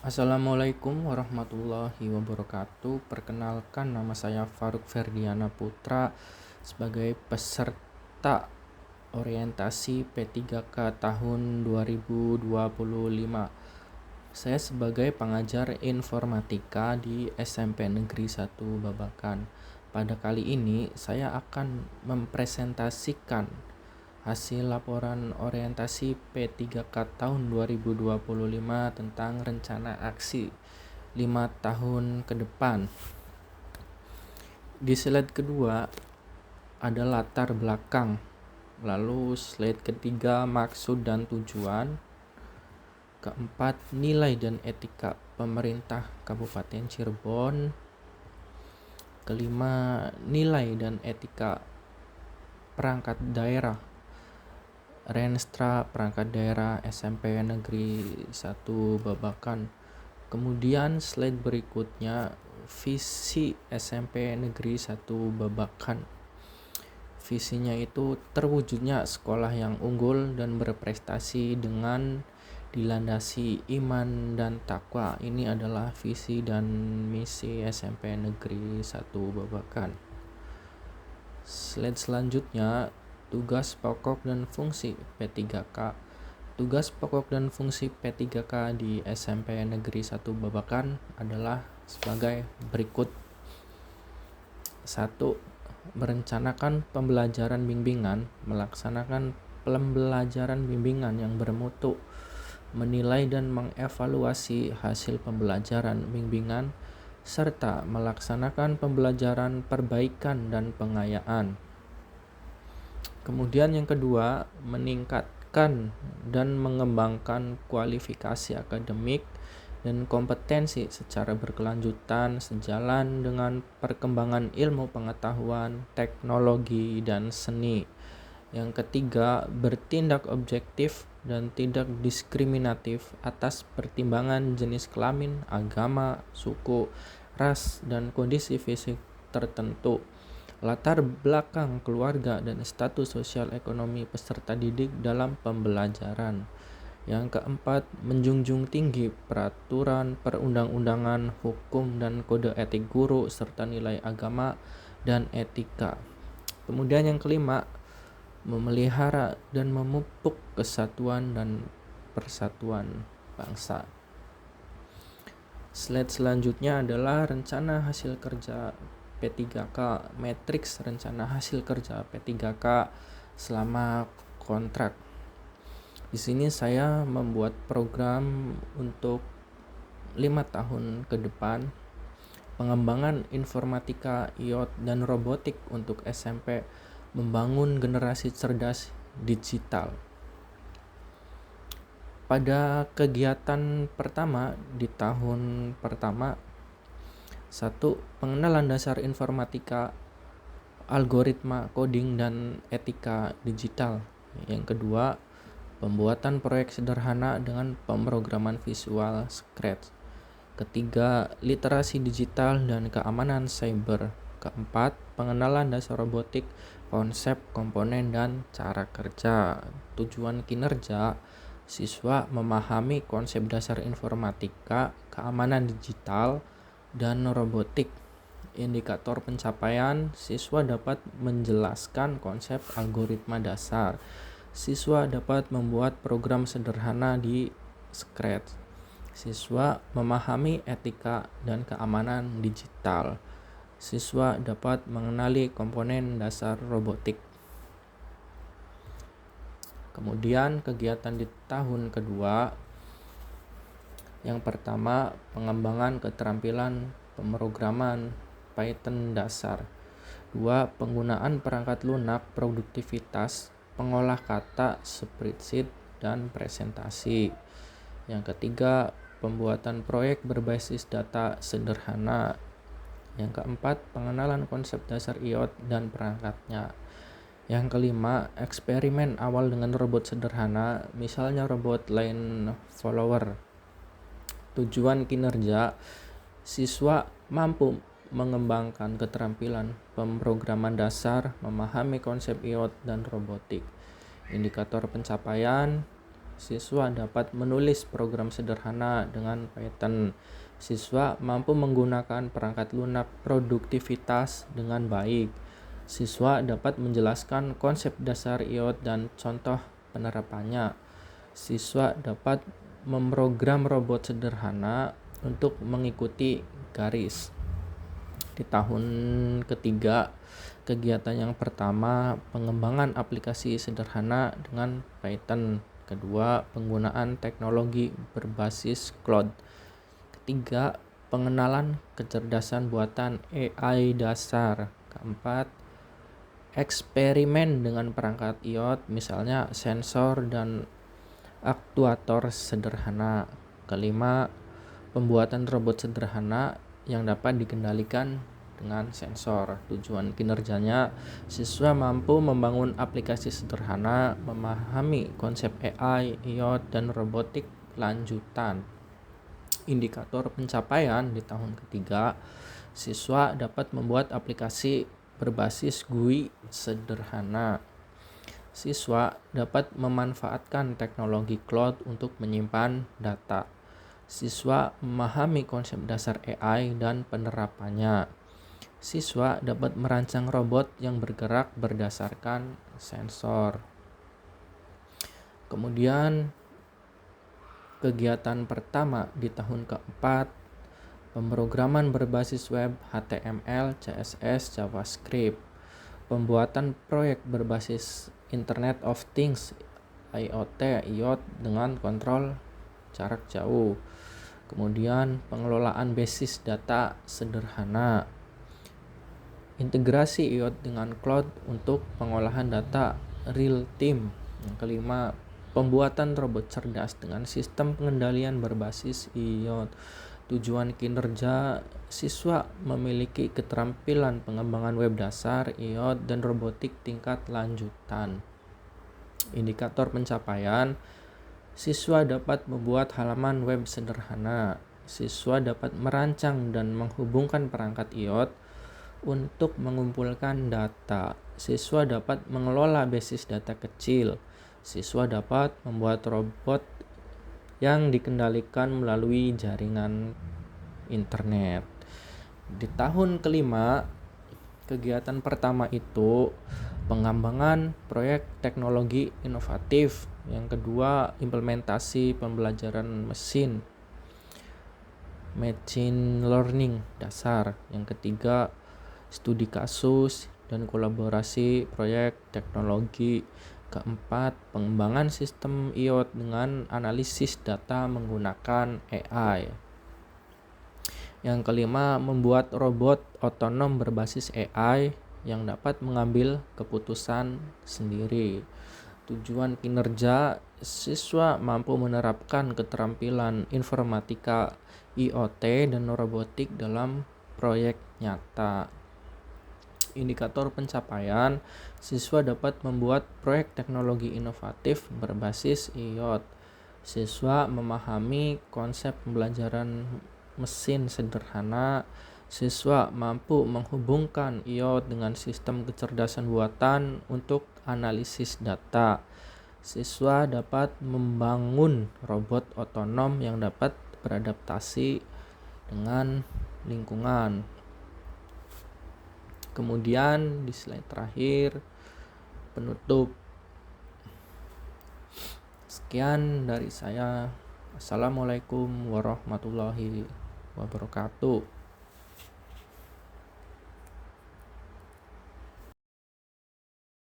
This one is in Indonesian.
Assalamualaikum warahmatullahi wabarakatuh. Perkenalkan, nama saya Faruk Ferdiana Putra sebagai peserta orientasi P3K tahun 2025. Saya sebagai pengajar informatika di SMP Negeri 1 Babakan. Pada kali ini saya akan mempresentasikan hasil laporan orientasi P3K tahun 2025 tentang rencana aksi 5 tahun ke depan. Di slide kedua ada latar belakang, lalu slide ketiga maksud dan tujuan, keempat nilai dan etika pemerintah Kabupaten Cirebon, kelima nilai dan etika perangkat daerah Renstra perangkat daerah SMP Negeri 1 Babakan. Kemudian slide berikutnya visi SMP Negeri 1 Babakan. Visinya itu terwujudnya sekolah yang unggul dan berprestasi dengan dilandasi iman dan takwa. Ini adalah visi dan misi SMP Negeri 1 Babakan. Slide selanjutnya tugas pokok dan fungsi P3K. Tugas pokok dan fungsi P3K di SMP Negeri 1 Babakan adalah sebagai berikut. 1. Merencanakan pembelajaran bimbingan, melaksanakan pembelajaran bimbingan yang bermutu, menilai dan mengevaluasi hasil pembelajaran bimbingan, serta melaksanakan pembelajaran perbaikan dan pengayaan. Kemudian yang kedua, meningkatkan dan mengembangkan kualifikasi akademik dan kompetensi secara berkelanjutan sejalan dengan perkembangan ilmu pengetahuan, teknologi, dan seni. Yang ketiga, bertindak objektif dan tidak diskriminatif atas pertimbangan jenis kelamin, agama, suku, ras, dan kondisi fisik tertentu, latar belakang keluarga, dan status sosial ekonomi peserta didik dalam pembelajaran. Yang keempat, menjunjung tinggi peraturan perundang-undangan, hukum, dan kode etik guru serta nilai agama dan etika. Kemudian yang kelima, memelihara dan memupuk kesatuan dan persatuan bangsa. Slide selanjutnya adalah rencana hasil kerja P3K, matriks rencana hasil kerja P3K selama kontrak. Di sini saya membuat program untuk 5 tahun ke depan, pengembangan informatika, IoT, dan robotik untuk SMP, membangun generasi cerdas digital. Pada kegiatan pertama di tahun pertama, 1. Pengenalan dasar informatika, algoritma, coding, dan etika digital. Yang kedua, pembuatan proyek sederhana dengan pemrograman visual Scratch. Ketiga, literasi digital dan keamanan cyber. Keempat, pengenalan dasar robotik, konsep, komponen, dan cara kerja. Tujuan kinerja, siswa memahami konsep dasar informatika, keamanan digital, dan robotik. Indikator pencapaian, siswa dapat menjelaskan konsep algoritma dasar. Siswa dapat membuat program sederhana di Scratch. Siswa memahami etika dan keamanan digital. Siswa dapat mengenali komponen dasar robotik. Kemudian kegiatan di tahun kedua, yang pertama, pengembangan keterampilan pemrograman Python dasar. 2. Penggunaan perangkat lunak produktivitas, pengolah kata, spreadsheet, dan presentasi. Yang ketiga, pembuatan proyek berbasis data sederhana. Yang keempat, pengenalan konsep dasar IoT dan perangkatnya. Yang kelima, eksperimen awal dengan robot sederhana, misalnya robot line follower. Tujuan kinerja, siswa mampu mengembangkan keterampilan pemrograman dasar, memahami konsep IoT dan robotik. Indikator pencapaian, Siswa dapat menulis program sederhana dengan Python. Siswa mampu menggunakan perangkat lunak produktivitas dengan baik. Siswa dapat menjelaskan konsep dasar IoT dan contoh penerapannya. Siswa dapat memprogram robot sederhana untuk mengikuti garis. Di tahun ketiga, kegiatan yang pertama, pengembangan aplikasi sederhana dengan Python. Kedua, penggunaan teknologi berbasis cloud. Ketiga, pengenalan kecerdasan buatan AI dasar. Keempat, eksperimen dengan perangkat IoT, misalnya sensor dan aktuator sederhana. Kelima, pembuatan robot sederhana yang dapat dikendalikan dengan sensor. Tujuan kinerjanya, siswa mampu membangun aplikasi sederhana, memahami konsep AI, IoT, dan robotik lanjutan. Indikator pencapaian di tahun ketiga, siswa dapat membuat aplikasi berbasis GUI sederhana. Siswa dapat memanfaatkan teknologi cloud untuk menyimpan data. Siswa memahami konsep dasar AI dan penerapannya. Siswa dapat merancang robot yang bergerak berdasarkan sensor. Kemudian kegiatan pertama di tahun keempat, pemrograman berbasis web HTML, CSS, JavaScript. Pembuatan proyek berbasis Internet of Things IoT dengan kontrol jarak jauh. Kemudian pengelolaan basis data sederhana. Integrasi IoT dengan cloud untuk pengolahan data real time. Yang kelima, pembuatan robot cerdas dengan sistem pengendalian berbasis IoT. Tujuan kinerja, siswa memiliki keterampilan pengembangan web dasar, IoT, dan robotik tingkat lanjutan. Indikator pencapaian, siswa dapat membuat halaman web sederhana. Siswa dapat merancang dan menghubungkan perangkat IoT untuk mengumpulkan data. Siswa dapat mengelola basis data kecil. Siswa dapat membuat robot yang dikendalikan melalui jaringan internet. Di tahun kelima, kegiatan pertama itu pengembangan proyek teknologi inovatif. Yang kedua, implementasi pembelajaran machine learning dasar. Yang ketiga, studi kasus dan kolaborasi proyek teknologi. Keempat, pengembangan sistem IoT dengan analisis data menggunakan AI. Yang kelima, membuat robot otonom berbasis AI yang dapat mengambil keputusan sendiri. Tujuan kinerja, siswa mampu menerapkan keterampilan informatika, IoT, dan robotik dalam proyek nyata. Indikator pencapaian, siswa dapat membuat proyek teknologi inovatif berbasis IoT. Siswa memahami konsep pembelajaran mesin sederhana. Siswa mampu menghubungkan IoT dengan sistem kecerdasan buatan untuk analisis data. Siswa dapat membangun robot otonom yang dapat beradaptasi dengan lingkungan. Kemudian di slide terakhir, penutup. Sekian dari saya. Assalamualaikum warahmatullahi wabarakatuh.